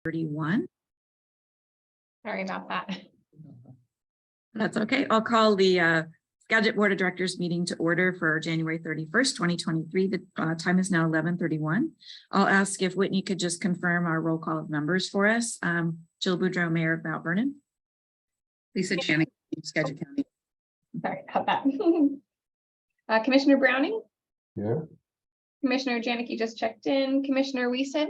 31. Sorry about that. That's okay. I'll call the Skagit Board of Directors meeting to order for January 31st, 2023. The time is now 11:31. I'll ask if Whitney could just confirm our roll call of members for us. Jill Boudreau, Mayor of Mount Vernon. Lisa Janik, Skagit County. Sorry about that. Commissioner Browning. Yeah. Commissioner Janicki just checked in. Commissioner Wiesen.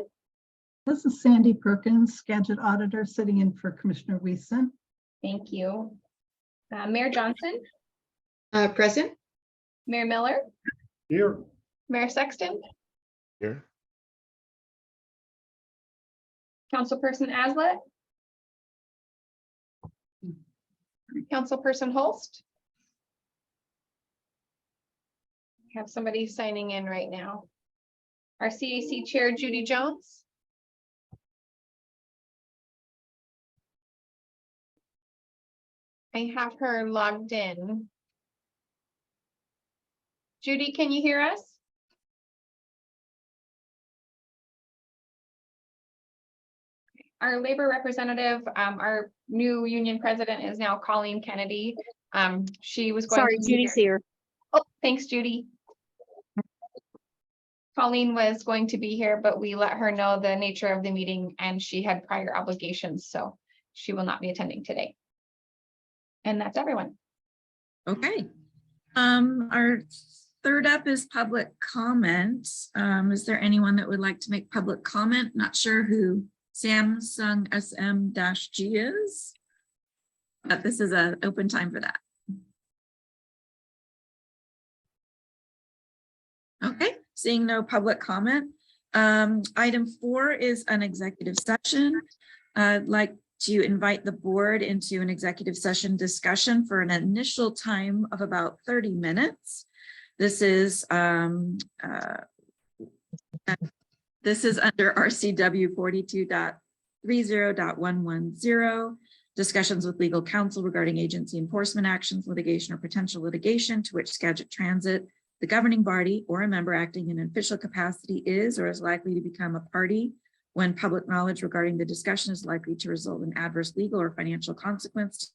This is Sandy Perkins, Skagit Auditor, sitting in for Commissioner Wiesen. Thank you. Mayor Johnson. Present. Mayor Miller. Here. Mayor Sexton. Here. Councilperson Aslett. Councilperson Holst. We have somebody signing in right now. Our CAC Chair, Judy Jones. I have her logged in. Judy, can you hear us? Our labor representative, our new union president is now Colleen Kennedy. She was going. Sorry, Judy's here. Oh, thanks, Judy. Colleen was going to be here, but we let her know the nature of the meeting and she had prior obligations, so she will not be attending today. And that's everyone. Okay. Our third up is public comment. Is there anyone that would like to make public comment? Not sure who Samsung SM-G is, but this is an open time for that. Okay, seeing no public comment. Item 4 is an executive session. I'd like to invite the board into an executive session discussion for an initial time of about 30 minutes. This is under RCW 42.30.110, discussions with legal counsel regarding agency enforcement actions, litigation, or potential litigation to which Skagit Transit, the governing body, or a member acting in an official capacity is or is likely to become a party when public knowledge regarding the discussion is likely to result in adverse legal or financial consequence.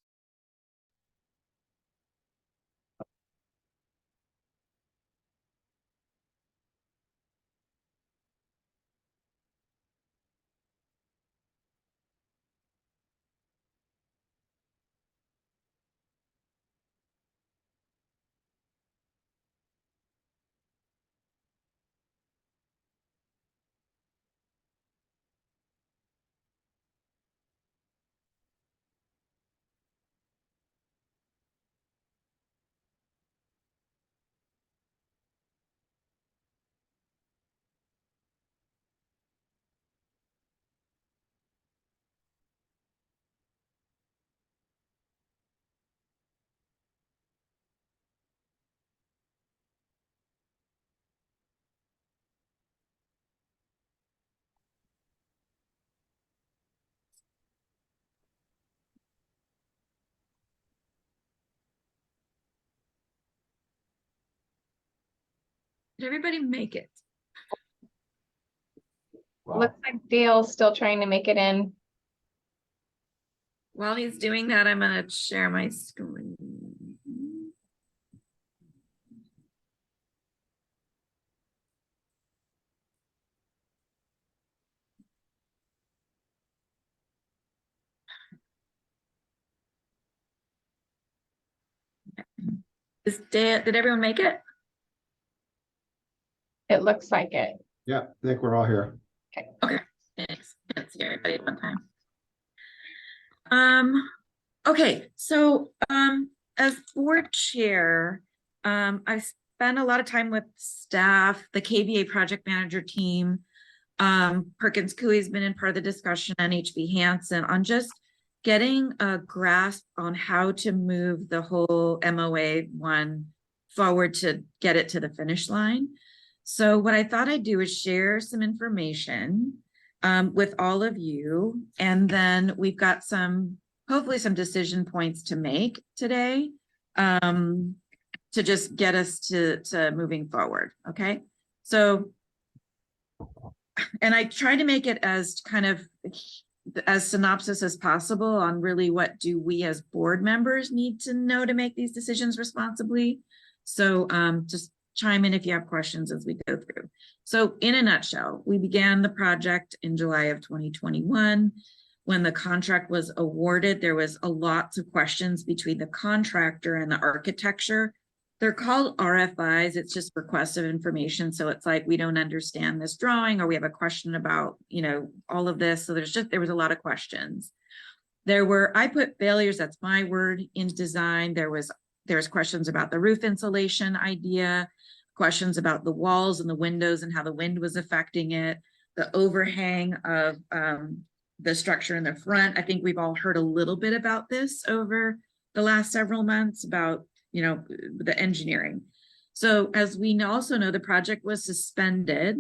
Did everybody make it? Wow. Looks like Dale's still trying to make it in. While he's doing that, I'm going to share my screen. Did everyone make it? It looks like it. Yeah, I think we're all here. Okay, thanks. Can't see everybody at one time. Okay, so as board chair, I've spent a lot of time with staff, the KVA project manager team. Perkins Cooley has been in part of the discussion, and HB Hansen, on just getting a grasp on how to move the whole MOA one forward to get it to the finish line. So what I thought I'd do is share some information with all of you, and then we've got hopefully some decision points to make today to just get us to moving forward. Okay, so, and I try to make it as kind of as synopsis as possible on really what do we as board members need to know to make these decisions responsibly. So just chime in if you have questions as we go through. So in a nutshell, we began the project in July of 2021. When the contract was awarded, there was a lot of questions between the contractor and the architecture. They're called RFIs. It's just requests of information. So it's like, we don't understand this drawing, or we have a question about, you know, all of this. So there was a lot of questions. I put failures, that's my word, in design. There's questions about the roof insulation idea, questions about the walls and the windows and how the wind was affecting it, the overhang of the structure in the front. I think we've all heard a little bit about this over the last several months about, you know, the engineering. So as we also know, the project was suspended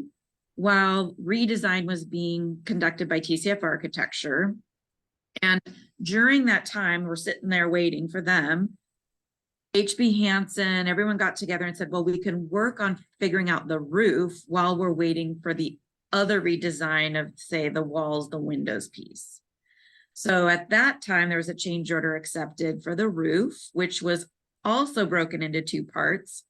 while redesign was being conducted by TCF Architecture. And during that time, we're sitting there waiting for them. HB Hansen, everyone got together and said, well, we can work on figuring out the roof while we're waiting for the other redesign of, say, the walls, the windows piece. So at that time, there was a change order accepted for the roof, which was also broken into two parts.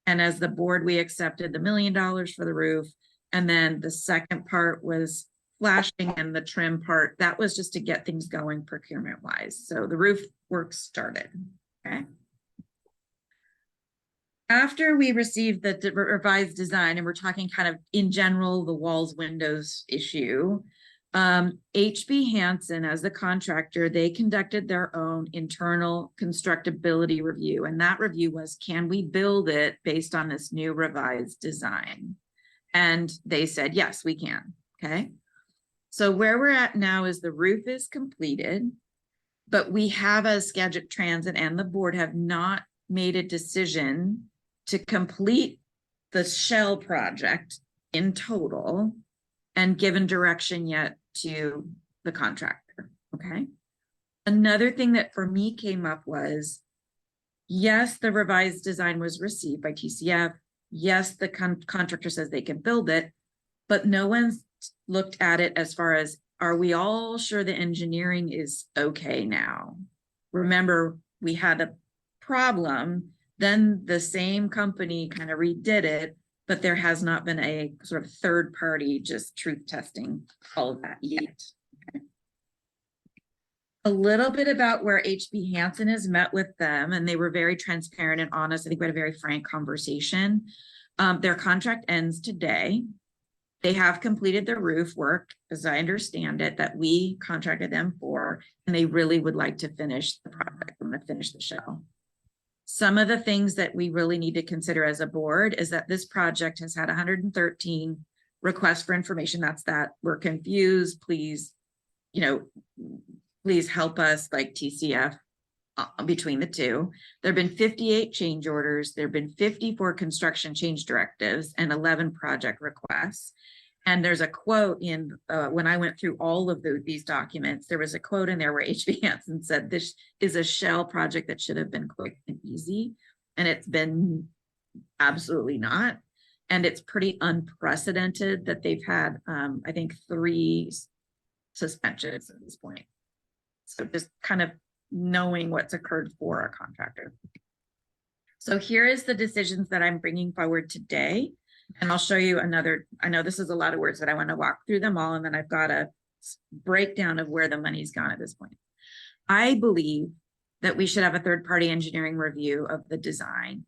And as the board, we accepted the $1 million for the roof. And then the second part was flashing, and the trim part, that was just to get things going procurement wise. So the roof work started, okay? After we received the revised design, and we're talking kind of in general, the walls, windows issue, HB Hansen, as the contractor, they conducted their own internal constructability review. And that review was, can we build it based on this new revised design? And they said, yes, we can, okay? So where we're at now is the roof is completed, but we have, as Skagit Transit and the board, have not made a decision to complete the shell project in total and given direction yet to the contractor, okay? Another thing that for me came up was, yes, the revised design was received by TCF. Yes, the contractor says they can build it, but no one's looked at it as far as, are we all sure the engineering is okay now? Remember, we had a problem, then the same company kind of redid it, but there has not been a sort of third party just truth testing all of that yet. Okay. A little bit about where HB Hansen has met with them, and they were very transparent and honest. I think we had a very frank conversation. Their contract ends today. They have completed their roof work, as I understand it, that we contracted them for, and they really would like to finish the project. I'm going to finish the shell. Some of the things that we really need to consider as a board is that this project has had 113 requests for information. That's that. We're confused. Please, you know, please help us, like TCF, between the two. There have been 58 change orders. There have been 54 construction change directives and 11 project requests. And there's a quote in, when I went through all of these documents, there was a quote in there where HB Hansen said, this is a shell project that should have been quick and easy. And it's been absolutely not. And it's pretty unprecedented that they've had, I think, 3 suspensions at this point. So just kind of knowing what's occurred for a contractor. So here is the decisions that I'm bringing forward today. And I'll show you another, I know this is a lot of words, but I want to walk through them all. And then I've got a breakdown of where the money's gone at this point. I believe that we should have a third-party engineering review of the design.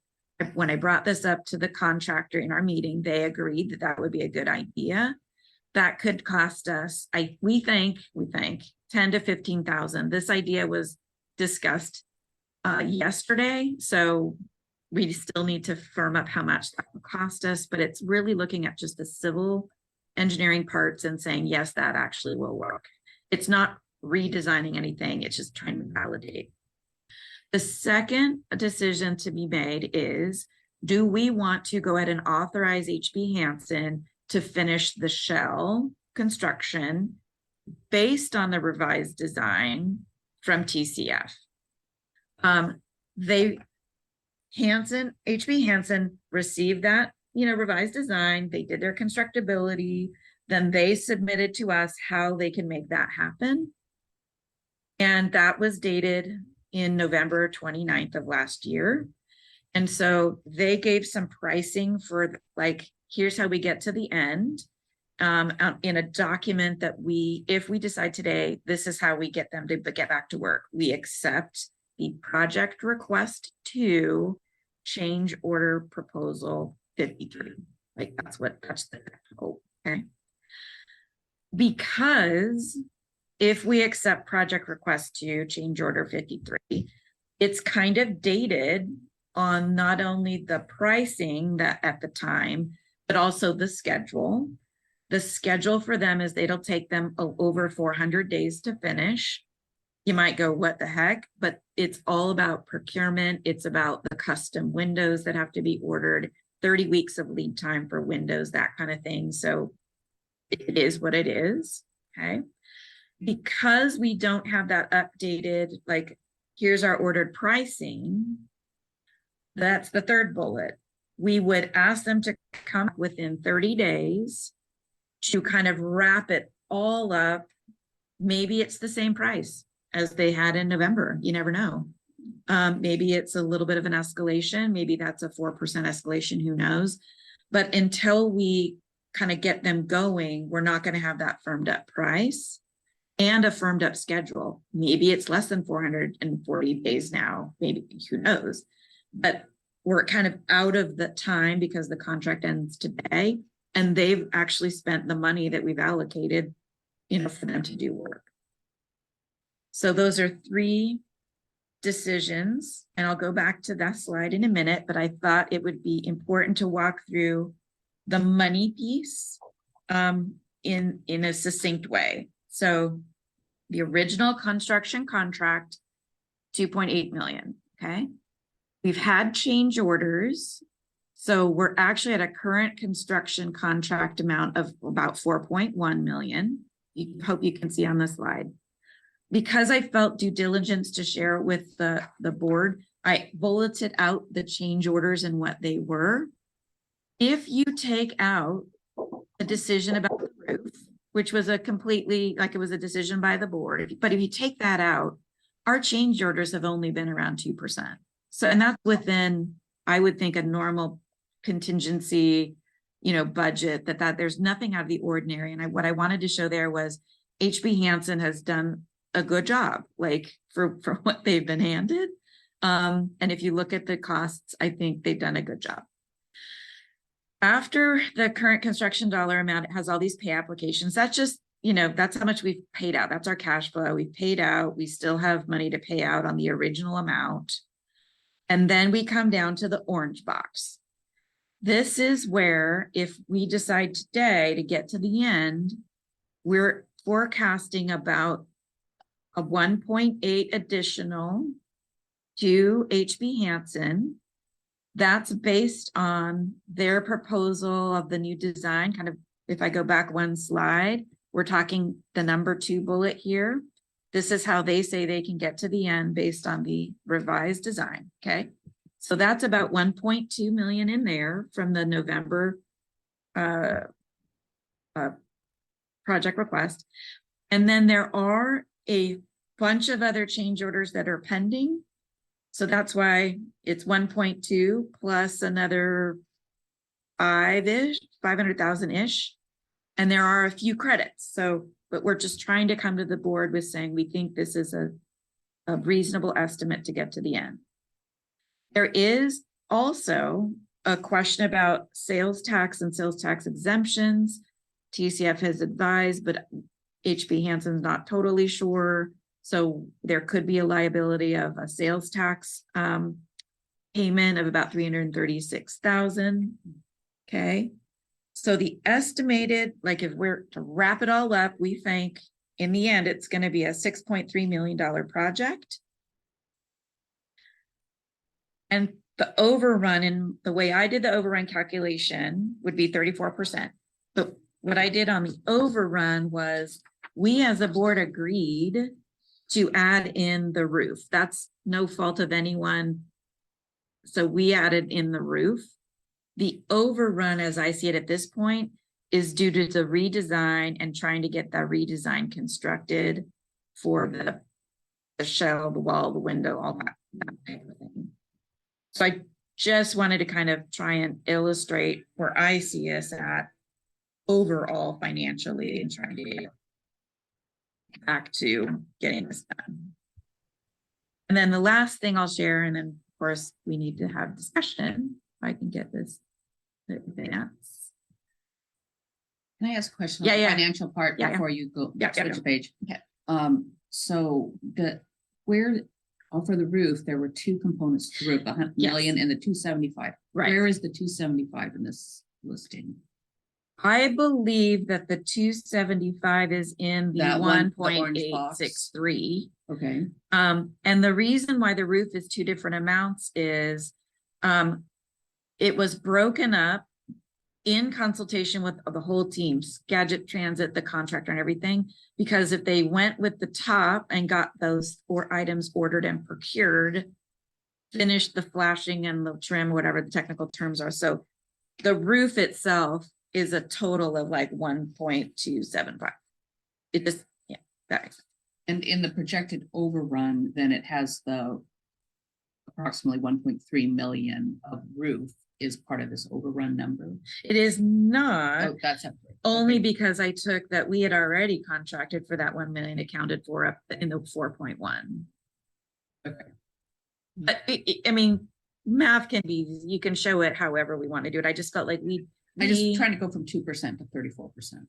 When I brought this up to the contractor in our meeting, they agreed that that would be a good idea. That could cost us, we think 10 to 15,000. This idea was discussed yesterday, so we still need to firm up how much that will cost us, but it's really looking at just the civil engineering parts and saying, yes, that actually will work. It's not redesigning anything, it's just trying to validate. The second decision to be made is, do we want to go ahead and authorize HB Hansen to finish the shell construction based on the revised design from TCF? HB Hansen received that, revised design. They did their constructability. Then they submitted to us how they can make that happen. And that was dated in November 29th of last year. And so they gave some pricing for like, here's how we get to the end. In a document that if we decide today, this is how we get them to get back to work. We accept the project request to change order proposal 53. Like that's the hope, okay? Because if we accept project request to change order 53, it's kind of dated on not only the pricing that at the time, but also the schedule. The schedule for them is it'll take them over 400 days to finish. You might go, what the heck? But it's all about procurement. It's about the custom windows that have to be ordered, 30 weeks of lead time for windows, that kind of thing. So it is what it is, okay? Because we don't have that updated, like, here's our ordered pricing, that's the third bullet. We would ask them to come within 30 days to kind of wrap it all up. Maybe it's the same price as they had in November. You never know. Maybe it's a little bit of an escalation. Maybe that's a 4% escalation, who knows? But until we kind of get them going, we're not going to have that firmed up price and a firmed up schedule. Maybe it's less than 440 days now, maybe, who knows? But we're kind of out of the time because the contract ends today. And they've actually spent the money that we've allocated, for them to do work. So those are 3 decisions, and I'll go back to that slide in a minute, but I thought it would be important to walk through the money piece in a succinct way. So the original construction contract, 2.8 million, okay? We've had change orders. So we're actually at a current construction contract amount of about 4.1 million. You hope you can see on the slide. Because I felt due diligence to share with the board, I bulleted out the change orders and what they were. If you take out the decision about the roof, which was it was a decision by the board, but if you take that out, our change orders have only been around 2%. So, and that's within, I would think, a normal contingency, budget, that there's nothing out of the ordinary. And what I wanted to show there was HB Hansen has done a good job, like for what they've been handed. And if you look at the costs, I think they've done a good job. After the current construction dollar amount, it has all these pay applications. That's just, that's how much we've paid out. That's our cash flow. We've paid out. We still have money to pay out on the original amount. And then we come down to the orange box. This is where, if we decide today to get to the end, we're forecasting about a 1.8 additional to HB Hansen. That's based on their proposal of the new design. Kind of, if I go back one slide, we're talking the number 2 bullet here. This is how they say they can get to the end based on the revised design, okay? So that's about 1.2 million in there from the November project request. And then there are a bunch of other change orders that are pending. So that's why it's 1.2 plus another 500,000-ish. And there are a few credits. So, but we're just trying to come to the board with saying, we think this is a reasonable estimate to get to the end. There is also a question about sales tax and sales tax exemptions. TCF has advised, but HB Hansen's not totally sure. So there could be a liability of a sales tax payment of about 336,000. Okay. So the estimated, like if we're to wrap it all up, we think in the end, it's going to be a $6.3 million project. And the overrun, in the way I did the overrun calculation, would be 34%. But what I did on the overrun was we as a board agreed to add in the roof. That's no fault of anyone. So we added in the roof. The overrun, as I see it at this point, is due to the redesign and trying to get that redesign constructed for the shell, the wall, the window, all that type of thing. So I just wanted to kind of try and illustrate where I see us at overall financially and trying to get back to getting this done. And then the last thing I'll share, and then of course we need to have discussion. If I can get this advance. Can I ask a question Yeah, on the yeah. financial part Yeah, yeah. before you go Yeah, yeah, switch yeah. the page? Okay. So for the roof, there were two components to the roof, the Yes. million and the 275. Right. Where is the 275 in this listing? I believe that the 275 is in the That one, the orange 1.863. Okay, And the reason why the roof is two different amounts is it was broken up in consultation with the whole team, Skagit Transit, the contractor and everything, because if they went with the top and got those 4 items ordered and procured, finished the flashing and the trim, whatever the technical terms are. So the roof itself is a total of like 1.275. It just, yeah, that makes sense. and in the projected overrun, then it has the approximately 1.3 million of roof is part of this overrun number. It is not. Oh, that's separate. Only Okay. because I took that we had already contracted for that 1 million accounted for up in the 4.1. Okay. But I mean, math can be, you can show it however we want to do it. I just felt like I just trying to go from 2% to 34%.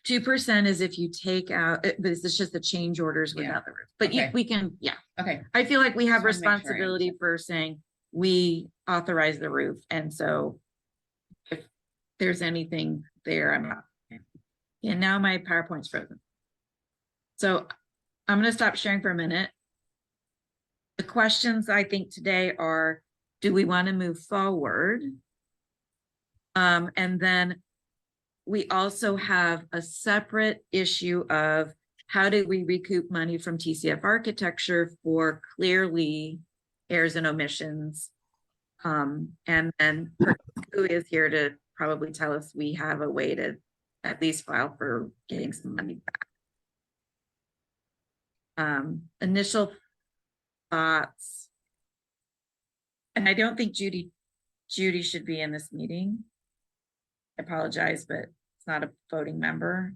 2% is if you take out, but it's just the change orders Yeah. without the roof. But Okay. we can, yeah. Okay, I feel like we have Just wanna make sure I responsibility for saying we authorize the roof. And so if there's anything there, I'm not. And now my PowerPoint's frozen. So I'm going to stop sharing for a minute. The questions I think today are, do we want to move forward? And then we also have a separate issue of how do we recoup money from TCF architecture for clearly errors and omissions. And then who is here to probably tell us we have a way to at least file for getting some money back. Initial thoughts. And I don't think Judy should be in this meeting. I apologize, but it's not a voting member.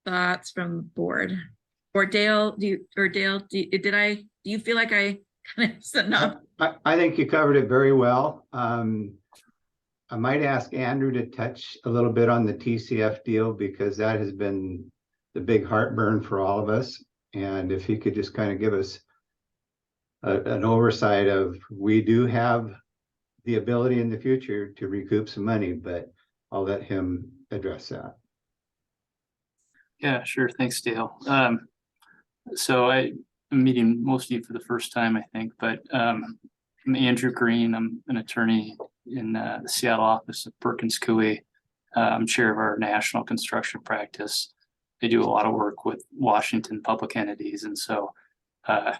Thoughts from the board, or Dale, do you feel like I kind of said enough? I think you covered it very well. I might ask Andrew to touch a little bit on the TCF deal because that has been the big heartburn for all of us. And if he could just kind of give us an oversight of, we do have the ability in the future to recoup some money, but I'll let him address that. Yeah, sure. Thanks, Dale. So I'm meeting most of you for the first time, I think, but I'm Andrew Green. I'm an attorney in the Seattle office of Perkins Coie. I'm chair of our national construction practice. I do a lot of work with Washington public entities. And so I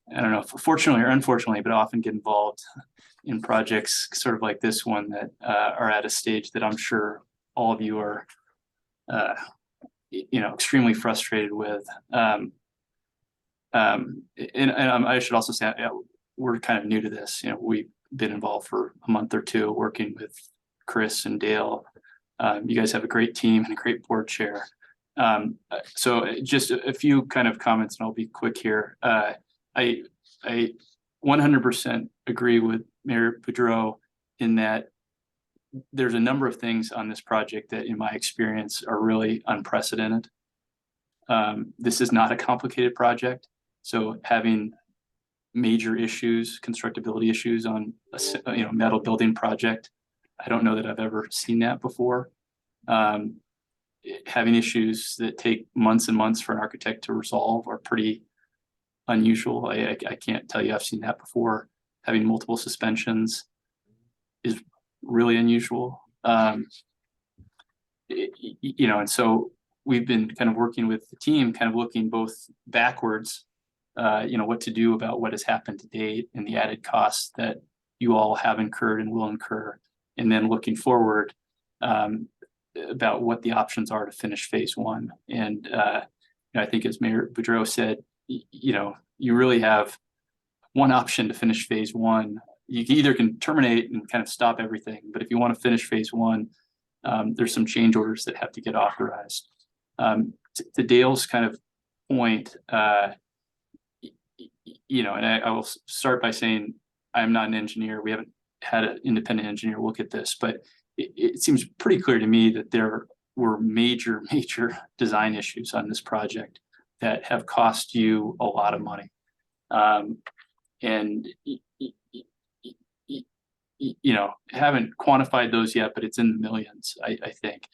don't know if fortunately or unfortunately, but I often get involved in projects sort of like this one that are at a stage that I'm sure all of you are extremely frustrated with. I should also say, we're kind of new to this. We've been involved for a month or two working with Chris and Dale. You guys have a great team and a great board chair. So just a few kind of comments, and I'll be quick here. I 100% agree with Mayor Boudreau in that there's a number of things on this project that in my experience are really unprecedented. This is not a complicated project. So having major issues, constructability issues on a metal building project, I don't know that I've ever seen that before. Having issues that take months and months for an architect to resolve are pretty unusual. I can't tell you I've seen that before. Having multiple suspensions is really unusual. And so we've been kind of working with the team, kind of looking both backwards, what to do about what has happened to date and the added costs that you all have incurred and will incur. And then looking forward, about what the options are to finish phase one. And I think as Mayor Boudreau said, you really have one option to finish phase one. You either can terminate and kind of stop everything, but if you want to finish phase one, there's some change orders that have to get authorized. To Dale's kind of point, and I will start by saying I'm not an engineer. We haven't had an independent engineer look at this, but it seems pretty clear to me that there were major design issues on this project that have cost you a lot of money. And haven't quantified those yet, but it's in the millions, I think.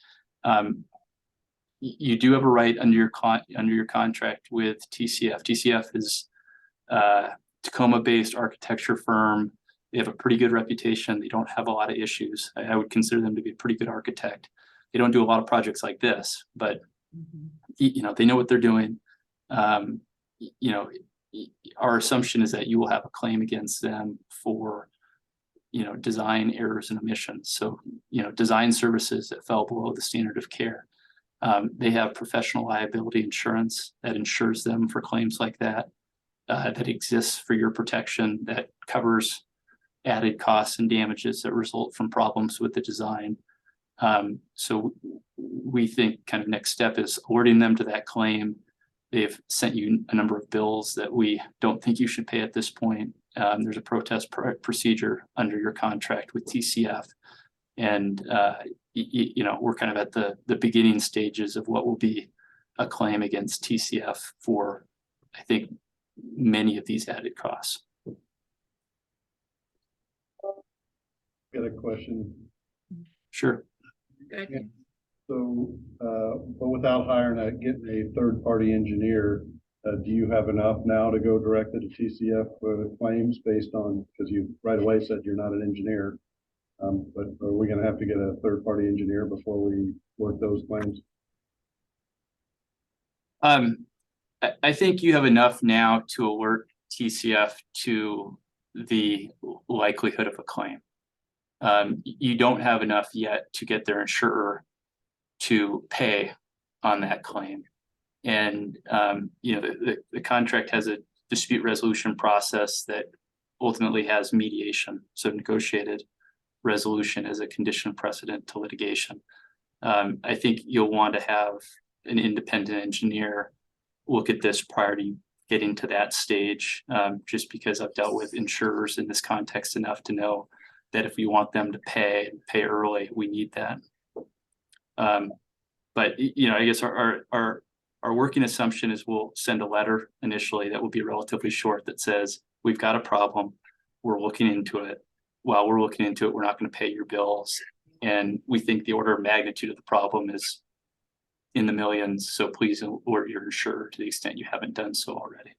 You do have a right under your contract with TCF. TCF is Tacoma-based architecture firm. They have a pretty good reputation. They don't have a lot of issues. I would consider them to be a pretty good architect. They don't do a lot of projects like this, but they know what they're doing. Our assumption is that you will have a claim against them for design errors and omissions. So design services that fell below the standard of care. They have professional liability insurance that insures them for claims like that, that exists for your protection, that covers added costs and damages that result from problems with the design. So we think kind of next step is alerting them to that claim. They've sent you a number of bills that we don't think you should pay at this point. There's a protest procedure under your contract with TCF. And, we're kind of at the beginning stages of what will be a claim against TCF for, I think, many of these added costs. Got a question. Sure. Good. So, but without getting a third-party engineer, do you have enough now to go directly to TCF for claims based on, because you right away said you're not an engineer, but are we going to have to get a third-party engineer before we work those claims? I think you have enough now to alert TCF to the likelihood of a claim. You don't have enough yet to get their insurer to pay on that claim. And, the contract has a dispute resolution process that ultimately has mediation. So negotiated resolution as a condition precedent to litigation. I think you'll want to have an independent engineer look at this prior to getting to that stage, just because I've dealt with insurers in this context enough to know that if we want them to pay early, we need that. But I guess our working assumption is we'll send a letter initially that will be relatively short that says, we've got a problem, we're looking into it. While we're looking into it, we're not going to pay your bills. And we think the order of magnitude of the problem is in the millions. So please alert your insurer to the extent you haven't done so already.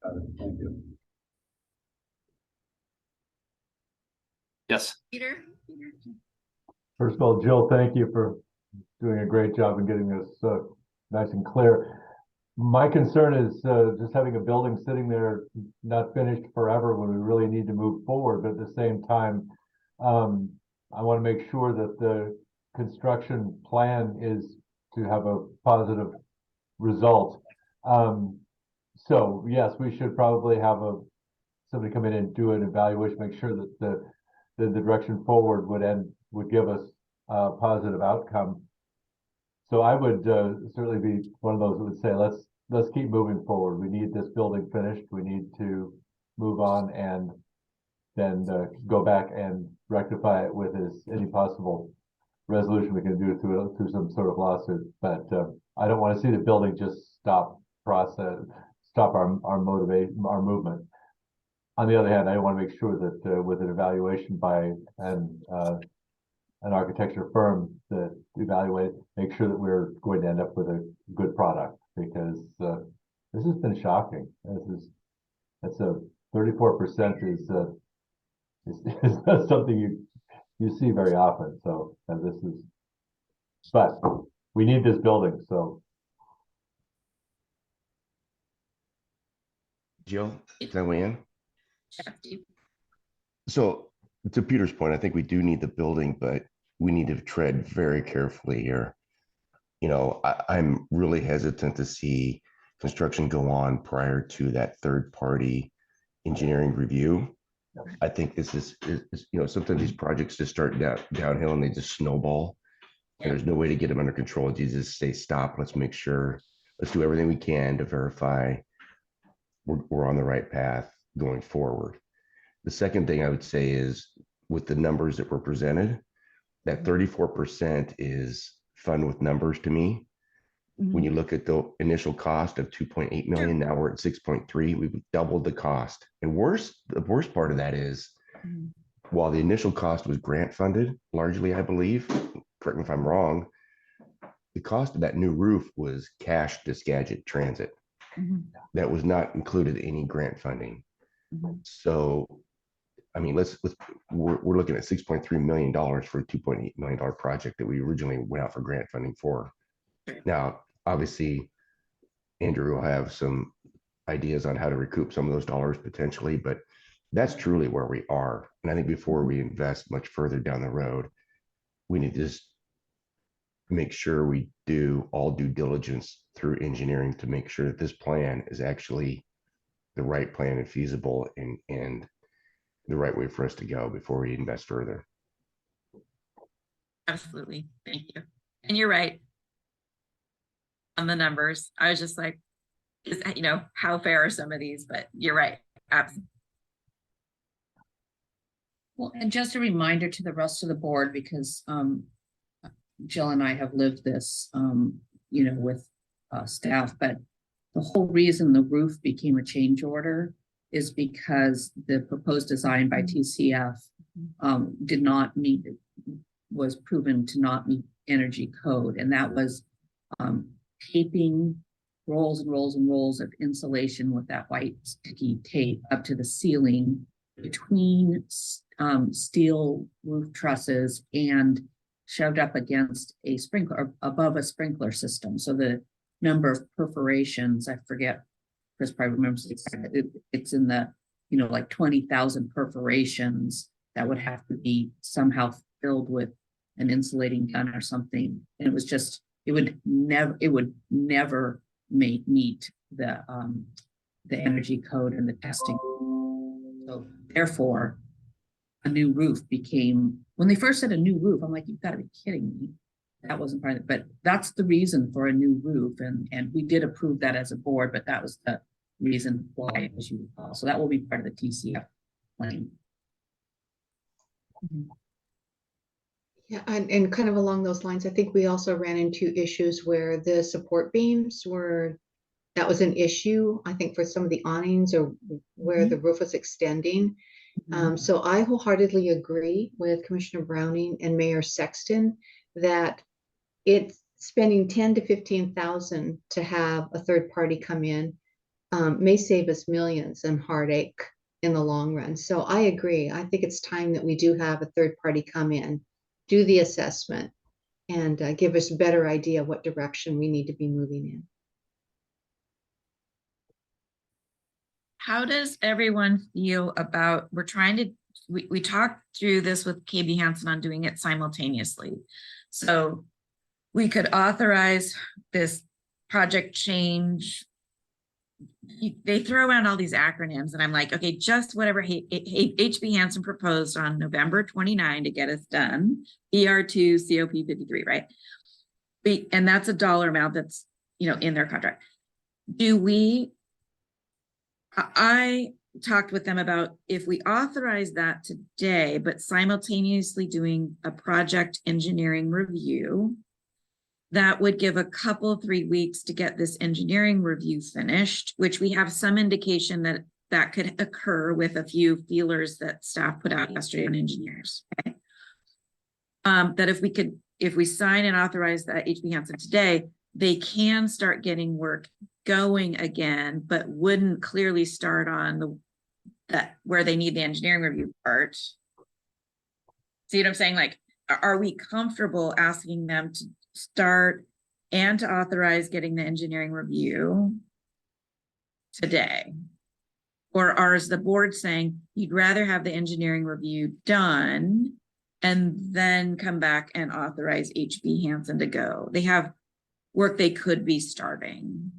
Got it. Thank you. Yes. Peter? First of all, Jill, thank you for doing a great job in getting this nice and clear. My concern is just having a building sitting there not finished forever when we really need to move forward. But at the same time, I want to make sure that the construction plan is to have a positive result. So yes, we should probably have somebody come in and do an evaluation, make sure that the direction forward would give us a positive outcome. So I would certainly be one of those who would say, let's keep moving forward. We need this building finished. We need to move on and then go back and rectify it with any possible resolution we can do through some sort of lawsuit. But I don't want to see the building just stop our movement. On the other hand, I want to make sure that with an evaluation by an architecture firm that make sure that we're going to end up with a good product, because this has been shocking. That's a 34% is not something you see very often. So but we need this building, so. Jill, is that way in? Jeff, do you- So to Peter's point, I think we do need the building, but we need to tread very carefully here. You know, I'm really hesitant to see construction go on prior to that third party engineering review. I think this is, you know, sometimes these projects just start downhill and they just snowball. And there's no way to get them under control. You just say, stop, let's make sure, let's do everything we can to verify we're on the right path going forward. The second thing I would say is with the numbers that were presented, that 34% is fun with numbers to me. When you look at the initial cost of 2.8 million, now we're at 6.3, we've doubled the cost. And the worst part of that is, while the initial cost was grant funded, largely, I believe, correct me if I'm wrong, the cost of that new roof was cash to Skagit Transit. That was not included in any grant funding. So, I mean, we're looking at $6.3 million for a $2.8 million project that we originally went out for grant funding for. Now, obviously, Andrew will have some ideas on how to recoup some of those dollars potentially, but that's truly where we are. And I think before we invest much further down the road, we need to just make sure we do all due diligence through engineering to make sure that this plan is actually the right plan and feasible and the right way for us to go before we invest further. Absolutely. Thank you. And you're right on the numbers. I was just like, you know, how fair are some of these? But you're right. Absolutely. Well, and just a reminder to the rest of the board, because Jill and I have lived this, you know, with staff, but the whole reason the roof became a change order is because the proposed design by TCF did not meet, was proven to not meet energy code. And that was taping rolls and rolls and rolls of insulation with that white sticky tape up to the ceiling between steel roof trusses and shoved up against a sprinkler or above a sprinkler system. So the number of perforations, I forget, Chris probably remembers, it's in the, you know, like 20,000 perforations that would have to be somehow filled with an insulating gun or something. And it was just, it would never meet the energy code and the testing. So therefore, a new roof became, when they first said a new roof, I'm like, you've got to be kidding me. That wasn't part of it, but that's the reason for a new roof. And we did approve that as a board, but that was the reason why, as you recall. So that will be part of the TCF plan. Yeah, and kind of along those lines, I think we also ran into issues where the support beams were, that was an issue, I think, for some of the awnings or where the roof was extending. So I wholeheartedly agree with Commissioner Browning and Mayor Sexton that it's spending 10 to 15,000 to have a third party come in may save us millions in heartache in the long run. So I agree. I think it's time that we do have a third party come in, do the assessment, and give us a better idea what direction we need to be moving in. How does everyone feel about, we're trying to, we talked through this with KB Hansen on doing it simultaneously. So we could authorize this project change. They throw around all these acronyms and I'm like, okay, just whatever HB Hansen proposed on November 29 to get us done, ER2 COP 53, right? And that's a dollar amount that's, you know, in their contract. I talked with them about if we authorize that today, but simultaneously doing a project engineering review, that would give a couple, 3 weeks to get this engineering review finished, which we have some indication that that could occur with a few feelers that staff put out yesterday on engineers. Okay? That if we sign and authorize that HB Hansen today, they can start getting work going again, but wouldn't clearly start on that where they need the engineering review part. See what I'm saying? Like, are we comfortable asking them to start and to authorize getting the engineering review today? Or is the board saying you'd rather have the engineering review done and then come back and authorize HB Hansen to go? They have work they could be starting.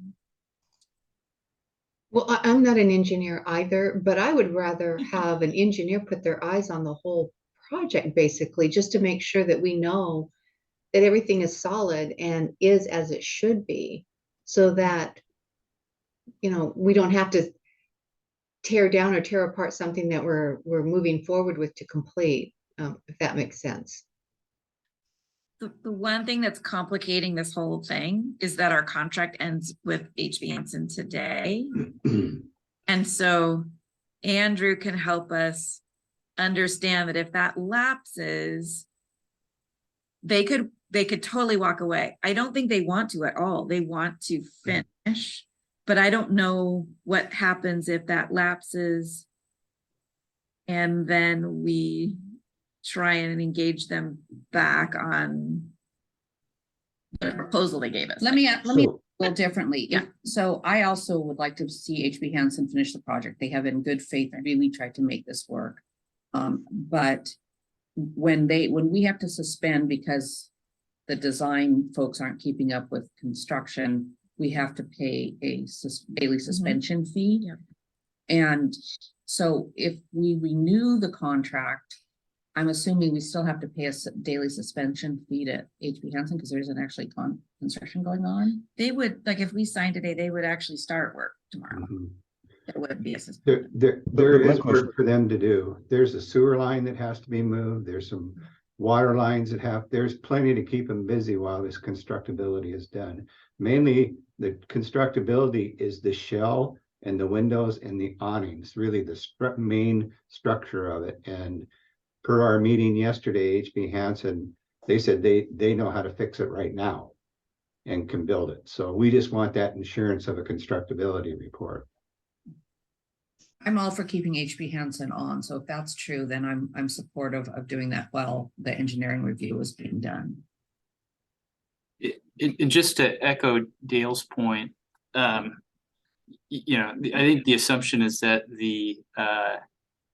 Well, I'm not an engineer either, but I would rather have an engineer put their eyes on the whole project, basically, just to make sure that we know that everything is solid and is as it should be, so that, you know, we don't have to tear down or tear apart something that we're moving forward with to complete, if that makes sense. The one thing that's complicating this whole thing is that our contract ends with HB Hansen today. And so Andrew can help us understand that if that lapses, they could totally walk away. I don't think they want to at all. They want to finish, but I don't know what happens if that lapses and then we try and engage them back on the proposal they gave us. Let me So- a little differently. Yeah. So I also would like to see HB Hansen finish the project. They have in good faith really tried to make this work. But when we have to suspend because the design folks aren't keeping up with construction, we have to pay a daily suspension fee. Yeah. And so if we renew the contract, I'm assuming we still have to pay a daily suspension fee to HB Hansen because there isn't actually construction going on. They would, like, if we signed today, they would actually start work tomorrow. Mhm. There would be a suspension. There But my is question- work for them to do. There's a sewer line that has to be moved. There's some water lines there's plenty to keep them busy while this constructability is done. Mainly, the constructability is the shell and the windows and the awnings, really the main structure of it. And per our meeting yesterday, HB Hansen, they said they know how to fix it right now and can build it. So we just want that insurance of a constructability report. I'm all for keeping HB Hansen on. So if that's true, then I'm supportive of doing that while the engineering review is being done. And just to echo Dale's point, I think the assumption is that the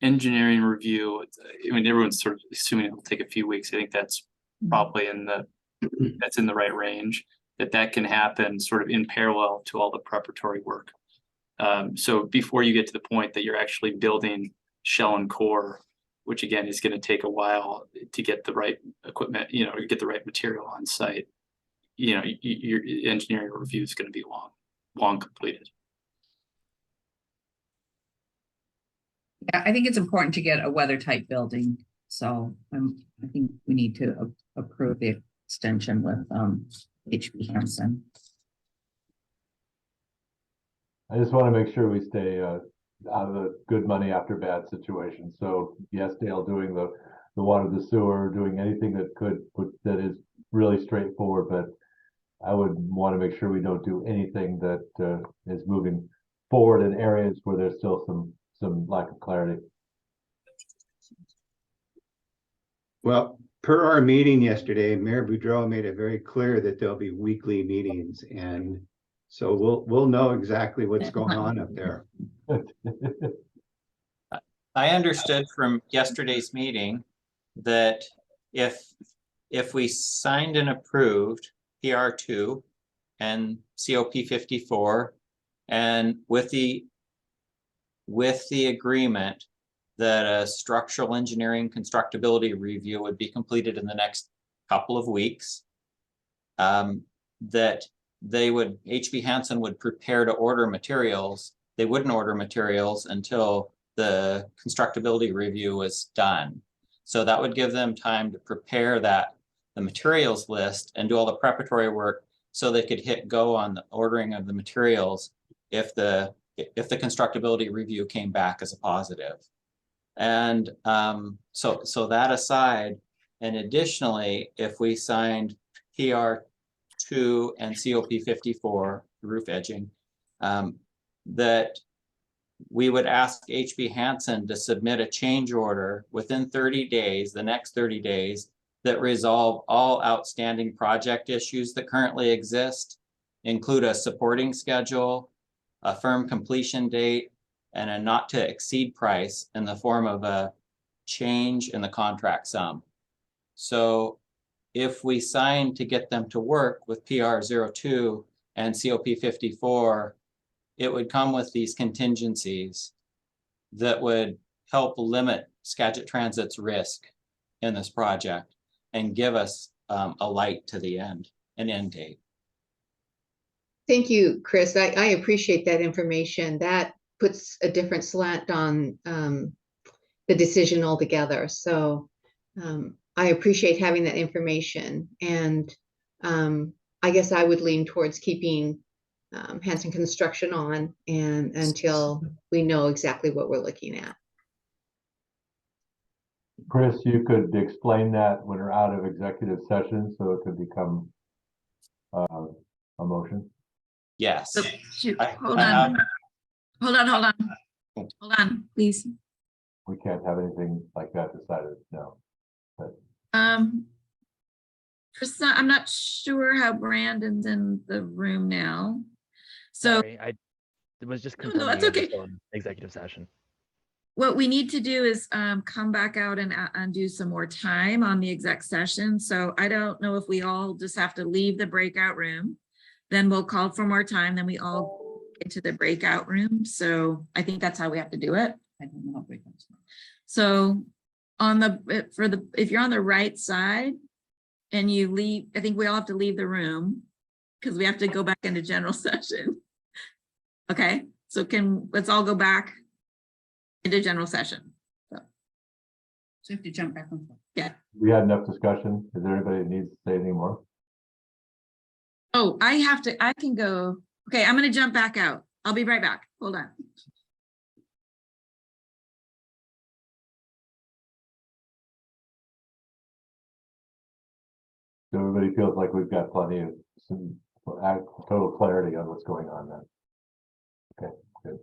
engineering review, I mean, everyone's sort of assuming it'll take a few weeks. I think that's probably in the right range, that can happen sort of in parallel to all the preparatory work. So before you get to the point that you're actually building shell and core, which again is going to take a while to get the right equipment, get the right material on site, your engineering review is going to be long completed. Yeah, I think it's important to get a weather tight building. So I think we need to approve the extension with HB Hansen. I just want to make sure we stay out of the good money after bad situation. So yes, Dale, doing the water, the sewer, doing anything that is really straightforward, but I would want to make sure we don't do anything that is moving forward in areas where there's still some lack of clarity. Well, per our meeting yesterday, Mayor Boudreau made it very clear that there'll be weekly meetings, and so we'll know exactly what's going on up there. I understood from yesterday's meeting that if we signed and approved PR2 and COP 54, and with the agreement that a structural engineering constructability review would be completed in the next couple of weeks, that HB Hansen would prepare to order materials. They wouldn't order materials until the constructability review was done. So that would give them time to prepare the materials list and do all the preparatory work so they could hit go on the ordering of the materials if the constructability review came back as a positive. And so that aside, and additionally, if we signed PR2 and COP 54, roof edging, that we would ask HB Hansen to submit a change order within 30 days, the next 30 days, that resolve all outstanding project issues that currently exist, include a supporting schedule, a firm completion date, and a not to exceed price in the form of a change in the contract sum. So if we sign to get them to work with PR 02 and COP 54, it would come with these contingencies that would help limit Skagit Transit's risk in this project and give us a light to the end, an end date. Thank you, Chris. I appreciate that information. That puts a different slant on the decision altogether. So I appreciate having that information. And I guess I would lean towards keeping Hanson Construction on and until we know exactly what we're looking at. Chris, you could explain that when we're out of executive session, so it could become a motion. Yes. So, shoot, I- hold I have- on. Hold on, please. We can't have anything like that decided, no. For some, I'm not sure how Brandon's in the room now. So Sorry, I was just No, confirming that's it was okay. still in executive session. what we need to do is come back out and do some more time on the exec session. So I don't know if we all just have to leave the breakout room. Then we'll call for more time, then we all get to the breakout room. So I think that's how we have to do it. I don't know how breakouts work. So on the, if you're on the right side and you leave, I think we all have to leave the room because we have to go back into general session. Okay, so let's all go back into general session. So you have to jump back on. We had enough discussion. Is there anybody that needs to say anything more? Oh, I can go. Okay, I'm gonna jump back out. I'll be right back. Hold on. So everybody feels like we've got plenty of some total clarity on what's going on then. Okay, good.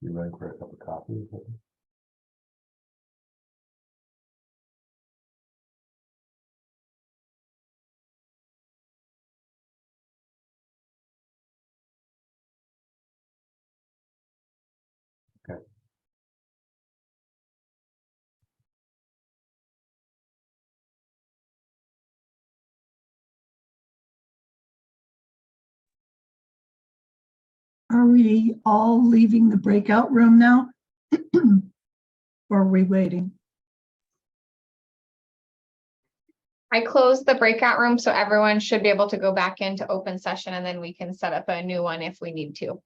You ready for a cup of coffee? or something? Okay. Are we all leaving the breakout room now? Or are we waiting? I closed the breakout room, so everyone should be able to go back into open session and then we can set up a new one if we need to.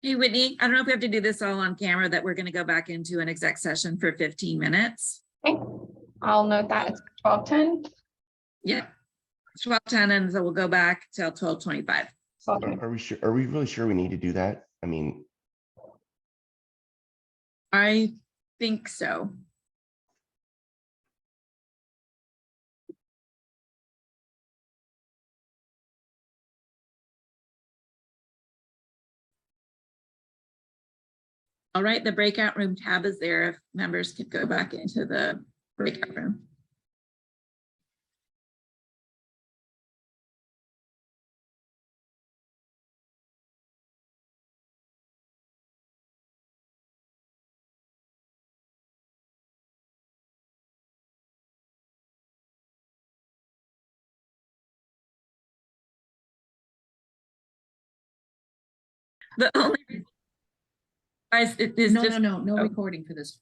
Hey, Whitney, I don't know if we have to do this all on camera, that we're gonna go back into an exec session for 15 minutes. Okay, I'll note that it's 12:10. Yeah. 12:10, and so we'll go back till 12:25. Are we sure? Are we really sure we need to do that? I mean, I think so. All right, the breakout room tab is there if members could go back into the breakout room. The only reason guys, it is No, just no oh. recording for this.